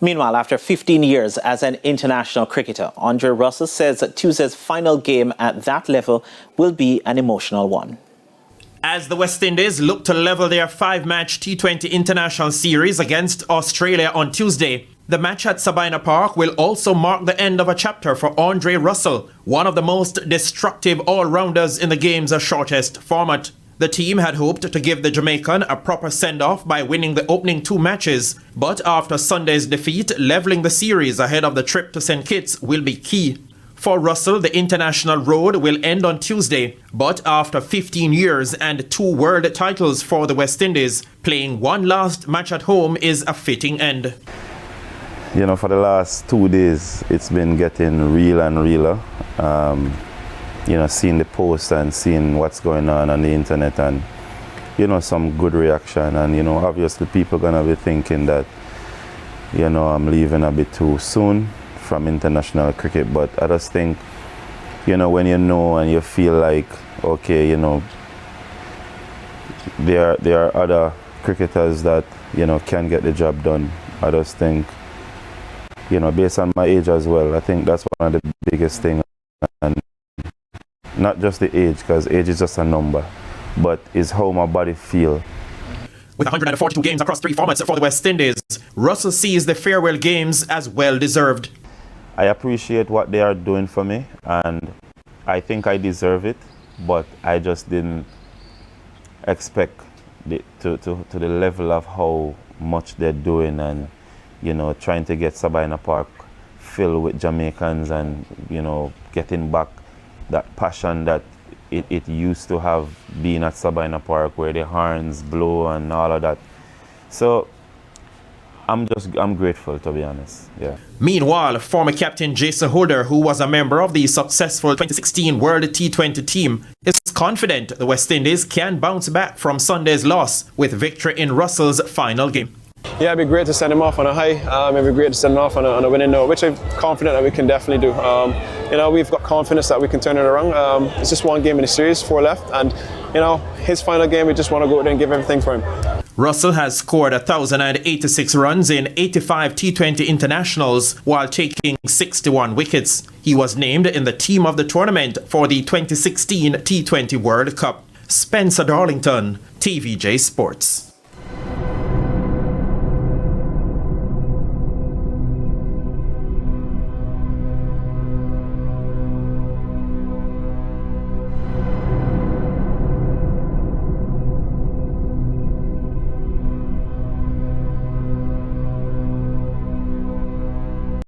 Meanwhile, after 15 years as an international cricketer, Andre Russell says that Tuesday's final game at that level will be an emotional one. As the West Indies look to level their 5-match T20 international series against Australia on Tuesday, the match at Sabina Park will also mark the end of a chapter for Andre Russell, one of the most destructive all-rounders in the game's shortest format. The team had hoped to give the Jamaican a proper send-off by winning the opening 2 matches, but after Sunday's defeat, leveling the series ahead of the trip to St. Kitts will be key. For Russell, the international road will end on Tuesday, but after 15 years and 2 world titles for the West Indies, playing one last match at home is a fitting end. You know, for the last 2 days, it's been getting real and realer. You know, seeing the posts and seeing what's going on the internet, and, you know, some good reaction. And, you know, obviously people gonna be thinking that, you know, I'm leaving a bit too soon from international cricket. But I just think, you know, when you know and you feel like, okay, you know, there are other cricketers that, you know, can get the job done. I just think, you know, based on my age as well, I think that's one of the biggest things. And not just the age, because age is just a number, but is how my body feel. With 142 games across 3 formats for the West Indies, Russell sees the farewell games as well deserved. I appreciate what they are doing for me, and I think I deserve it, but I just didn't expect to the level of how much they're doing, and, you know, trying to get Sabina Park filled with Jamaicans, and, you know, getting back that passion that it used to have being at Sabina Park, where the horns blow and all of that. So I'm grateful, to be honest. Yeah. Meanwhile, former captain Jason Holder, who was a member of the successful 2016 World T20 team, is confident the West Indies can bounce back from Sunday's loss with victory in Russell's final game. Yeah, it'd be great to send him off on a high. It'd be great to send him off on a winning note, which I'm confident that we can definitely do. You know, we've got confidence that we can turn it around. It's just 1 game in the series, 4 left, and, you know, his final game, we just want to go out there and give everything for him. Russell has scored 1,086 runs in 85 T20 internationals while taking 61 wickets. He was named in the team of the tournament for the 2016 T20 World Cup. Spencer Darlington, TVJ Sports.